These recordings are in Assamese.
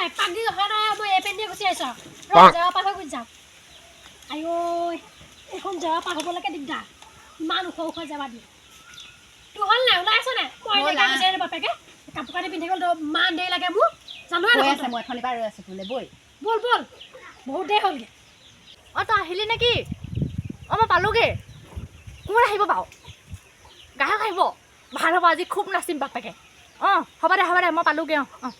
এপাক দি অহা নাই মই এইপিনে দিয়ে গুচি আহিছোঁ জেৱা পাৰ হৈ গুচি যাম আইঐ এইখন জেৱা পাৰ হ'বলৈকে দিগদাৰ ইমান ওখ ওখ জেৱা দিয়ে তোৰ হ'ল নাই ওলাই আছ নাই মই এনেকৈ বিচাৰি বাপেকে কাপোৰ কানি পিন্ধি গ'ল ইমান দেৰি লাগে মোক জানোৱে ৰৈ আছে মই এখনি পৰা ৰৈ আছোঁ তোলে বৈ ব'ল ব'ল বহুত দেৰি হ'লগৈ অঁ তই আহিলি নেকি অঁ মই পালোঁগৈ কোন আহিব বাৰু গায়ক আহিব ভাল হ'ব আজি খুব নাচিম বাপেকে অঁ হ'ব দে মই পালোঁগৈ অঁ অঁ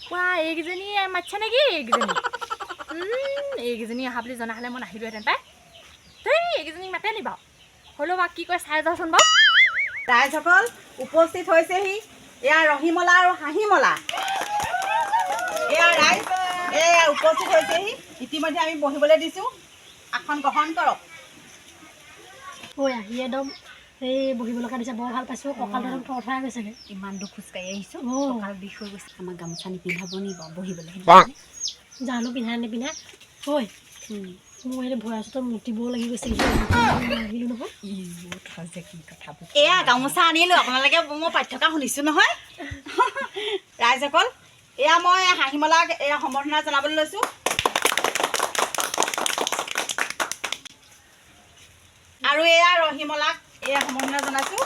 কোৱা এইকেইজনী মাতিছে নেকি এইকেইজনী অহা বুলি জনা হ'লে মই নাহিলোহেঁতেন পাই দেই এইকেইজনীক মাতে নি বাৰু হ'লেও বাৰু কি কয় চাই যাওঁচোন বাৰু ৰাইজসকল উপস্থিত হৈছেহি এয়া ৰহিমলা আৰু হাঁহিমলা এয়া ৰাইজ এয়া উপস্থিত হৈছেহি ইতিমধ্যে আমি বহিবলৈ দিছোঁ আসন গ্ৰহণ কৰক ঐ আহি একদম এই বহিব লগা দিছে বৰ ভাল পাইছোঁ কঁকালটো একদম থৰথৰাই গৈছেগৈ ইমান দূৰ খোজকাঢ়ি আহিছোঁ কঁকাল বিষ হৈ গৈছে আমাক গামোচা নিপিন্ধাব নি বাৰু বহিবলৈ জানো পিন্ধাই নিপিন্ধাই ঐ মোৰ এই ভৰাই আছোঁ মুতিবও লাগি গৈছে আহিলোঁ নহয় এয়া গামোচা আনিলোঁ আপোনালোকে মই পাতি থকা শুনিছোঁ নহয় ৰাইজসকল এয়া মই হাঁহিমলাক এয়া সম্বৰ্ধনা জনাবলৈ লৈছোঁ আৰু এয়া ৰহিমলাক এয়া সম্বৰ্ধনা জনাইছোঁ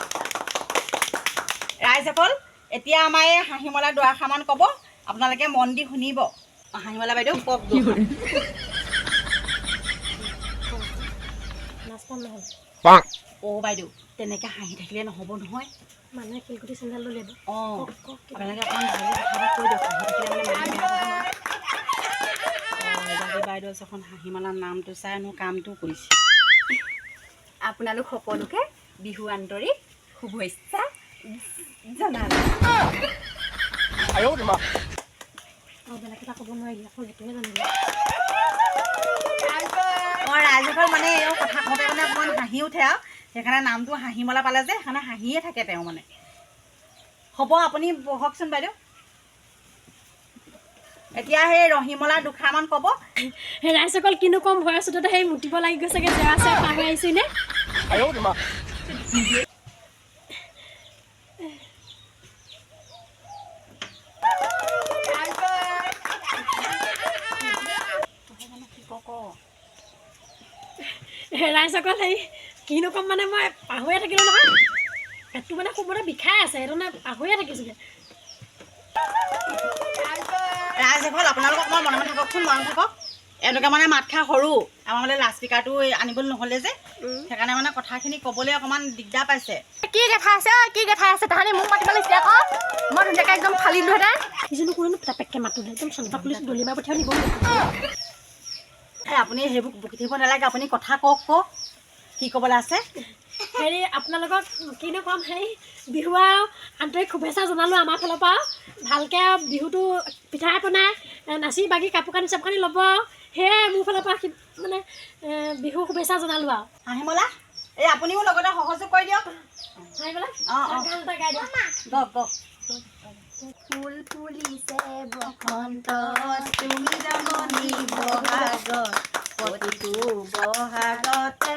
ৰাইজসকল এতিয়া আমাৰ এই হাঁহিমলা দুআষাৰমান ক'ব আপোনালোকে মন দি শুনিব হাঁহিমলা বাইদেউ কওক নাচ পাম নহ'ল অ' বাইদেউ তেনেকৈ হাঁহি থাকিলে নহ'ব নহয় মানুহে শিলগুটি চেণ্ডেল লৈ ল'ব অঁ আপোনালোকে অকণমান ভালকৈ কথা এটা কৈ দিয়ক হাঁহি থাকিলে মানে বাইদেউ এখন হাঁহিমালাৰ নামটো চাই মোৰ কামটো কৰিছে আপোনালোক সকলোকে বিহু আন্তৰিক শুভেচ্ছা জনালোঁ বেলেগ এটা ক'ব নোৱাৰিলি আকৌ সেইটোহে জানিলোঁ অঁ ৰাইজসকল মানে এই কথা কওঁতে মানে অকণমান হাঁহি উঠে আৰু সেইকাৰণে নামটো হাঁহিমলা পালে যে সেইকাৰণে হাঁহিয়ে থাকে তেওঁ মানে হ'ব আপুনি বহকচোন বাইদেউ এতিয়া সেই ৰহিমলা দুষাৰমান ক'ব সেই ৰাইজসকল কিনো কম ভয় আছোঁ সেই মুতিব লাগি গৈছেগৈ জেৱা চেৱা পাৰ হৈ আহিছোঁ নে ৰাইজসকল সেই কিনো কম মানে মই পাহৰিয়ে থাকিলোঁ নহয় পেটটো মানে খুবতে বিষাই আছে সেইটো মানে পাহৰিয়ে থাকিছোঁগৈ ৰাইজসকল আপোনালোকক অকণমান মনে মনে থাককচোন মনে থাকক এনেকুৱা মানে মাত খাই সৰু আমাৰ মানে লাউড স্পীকাৰটো আনিবলৈ নহ'লে যে সেইকাৰণে মানে কথাখিনি ক'বলৈ অকণমান দিগদাৰ পাইছে কি কথা আছে কি কথা আছে তাহাঁতি মোক মাতিব লাগিছে আকৌ মই ধুনীয়াকৈ একদম ফালিলোহেঁতেন ইজনী কোনো পেপেককৈ মাতোঁ একদম চন্তা পুলিচ দলিমাৰ পঠিয়াও নিব আপুনি সেইবোৰ বকি থাকিব নালাগে আপুনি কথা কওক কি ক'বলৈ আছে হেৰি আপোনালোকক কিনো ক'ম হেৰি বিহু আৰু আন্তৰিক শুভেচ্ছা জনালোঁ আমাৰ ফালৰ পৰা ভালকৈ বিহুটো পিঠা পনাই নাচি বাগি কাপোৰ কানি চাপোৰ কানি ল'ব আৰু সেয়াই মোৰ ফালৰ পৰা মানে বিহু শুভেচ্ছা জনালোঁ আৰু হাঁহিমলা এই আপুনিও লগতে সহযোগ কৰি দিয়ক হাঁহিমলা অঁ গান এটা গাই দিয়ক কওক ফুল ফুলিছে বসন্তত তুমি ৰমণী বহাগত প্ৰতিটো বহাগতে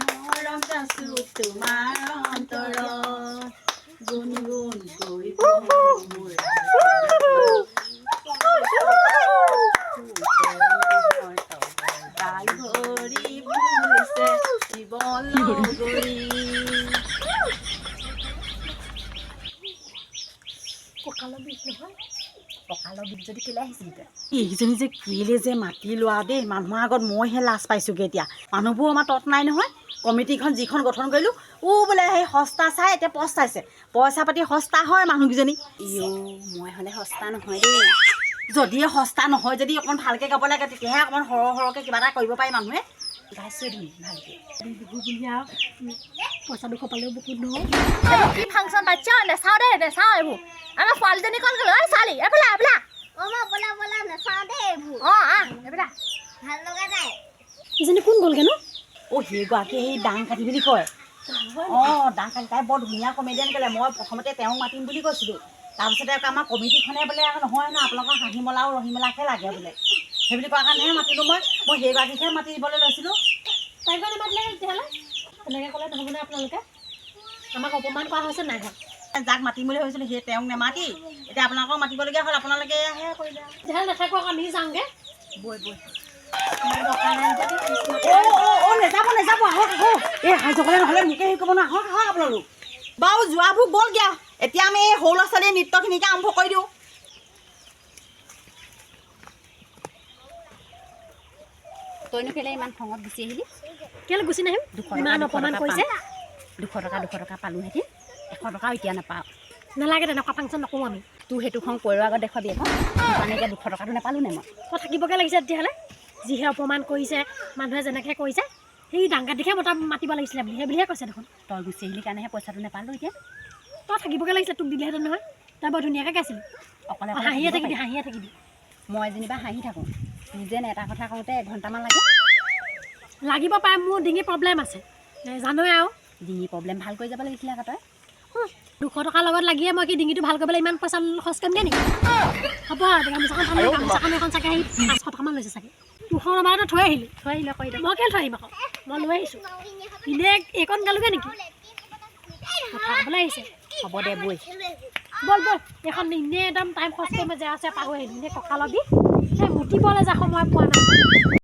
মৰম যাচো তোমাৰ অন্তৰত গুণগুণ গৈ তাল ভৰি ফুলিছে জীৱন লগৰী কঁকালৰ বিষ নহয় কঁকালৰ বিষ যদি কেলৈ আহিছিল এইকেইজনী যে কেলে যে মাতি লোৱা দেই মানুহৰ আগত মইহে লাজ পাইছোঁগৈ এতিয়া মানুহবোৰ আমাৰ তত নাই নহয় কমিটিখন যিখন গঠন কৰিলোঁ বোলে সেই সস্তা চাই এতিয়া পস্তাইছে পইচা পাতি সস্তা হয় মানুহকেইজনী মই হ'লে সস্তা নহয় দেই যদিহে সস্তা নহয় যদি অকণমান ভালকৈ গাব লাগে তেতিয়াহে অকণমান সৰহকৈ কিবা এটা কৰিব পাৰি মানুহে গাইছোঁ ধুই ভালকৈ বিহু বুলি আৰু পইচা দুশ পালেও বহুত নহয় এইবোৰ কি ফাংচন পাতিছ নেচাওঁ দেই নেচাওঁ এইবোৰ আমাৰ ছোৱালীজনী কল গ'লো ঐ ছোৱালী এইফালে এইফালে বলা নাচাওঁ দেই এইবোৰ অঁ এইফালে ভাল লগা নাই ইজনী কোন গ'লগৈনো সেইগৰাকী সেই দাং কাটি বুলি কয় অঁ দাং কাটি তাই বৰ ধুনীয়া কমেডিয়ান ক'লে মই প্ৰথমতে তেওঁক মাতিম বুলি কৈছিলোঁ তাৰপিছতে আকৌ আমাৰ কমিটিখনে বোলে নহয় ন আপোনালোকৰ হাঁহিমলা আৰু ৰহিমলাকহে লাগে বোলে সেইবুলি কোৱাৰ কাৰণেহে মাতিলোঁ মই সেইগৰাকীকহে মাতি দিবলৈ লৈছিলোঁ তাইক মানে মাতিলে তেতিয়াহ'লে তেনেকৈ ক'লে নহ'বনে আপোনালোকে আমাক অপমান কৰা হৈছে নাই ঘৰত যাক মাতিম বুলি ভাবিছিলোঁ সেই তেওঁক নেমাতি এতিয়া আপোনালোকক মাতিবলগীয়া হ'ল আপোনালোকে আহে কৰিলে তেতিয়াহ'লে নাথাকো আকৌ আমি যাওঁগৈ বৈ বৈ দৰকাৰ নাই যদি নেযাব নেযাব আহক আহক এই হাজসকলে নহ'লে মোকে হেৰি কৰিব ন আহক আহক আপোনালোক বাৰু যোৱাবোৰ গ'লগৈ এতিয়া আমি এই সৰু ল'ৰা ছোৱালীৰ নৃত্যখিনিকে আৰম্ভ কৰি দিওঁ তইনো কেলৈ ইমান খঙত গুচি আহিলি কেলৈ গুচি নাহিম ইমান অপমান কৰিছে 200 টকা পালোহেঁতেন 100 টকাও এতিয়া নাপাওঁ নালাগে তেনেকুৱা ফাংচন নকৰোঁ আমি তোৰ সেইটো খং পৰুৱাৰ আগত দেখুৱাবি আকৌ মানে এতিয়া 200 টকাটো নাপালোঁ নে মই তই থাকিবগৈ লাগিছে তেতিয়াহ'লে যিহে অপমান কৰিছে মানুহে যেনেকৈ কৰিছে সেই ডাংগাত দিখে মতা মাতিব লাগিছিলে বুলি সেইবুলিহে কৈছে দেখোন তই গুচি আহিলি কাৰণেহে পইচাটো নাপালোঁ এতিয়া তই থাকিবগৈ লাগিছিলে তোক দিলেহেঁতেন নহয় তই বৰ ধুনীয়াকৈ গাইছিলি অকলে হাঁহিয়ে থাকিবি হাঁহিয়ে থাকিবি মই যেনিবা হাঁহি থাকোঁ নিজে এটা কথা কওঁতে এঘণ্টামান লাগে লাগিব পাৰে মোৰ ডিঙি প্ৰব্লেম আছে জানোৱে আৰু ডিঙি প্ৰব্লেম ভাল কৰি যাব লাগিছিলে আকৌ তই 200 টকাৰ লগত লাগিয়ে মই কি ডিঙিটো ভাল কৰিবলৈ ইমান পইচা খৰচ কৰিমগৈ নেকি হ'ব গামোচাখন ভাল গামোচাখন এখন চাগে আহি 500 টকামান লৈছে চাগে 200 টকাটো থৈ আহিলি কৰি দে মই কেলৈ থৈ আহিম আকৌ মই লৈ আহিছোঁ ইনে এইকণ গালোগৈ নেকি কথা ক'বলৈ আহিছে হ'ব দে বৈ বল বল এইখন ইনে একদম টাইম খৰচ কৰি মই জেৰা চেৰা পাহৰি আহিলোঁ ইনে কঁকালৰ বিষ সেই মুতিবলৈ যা সময় পোৱা নাই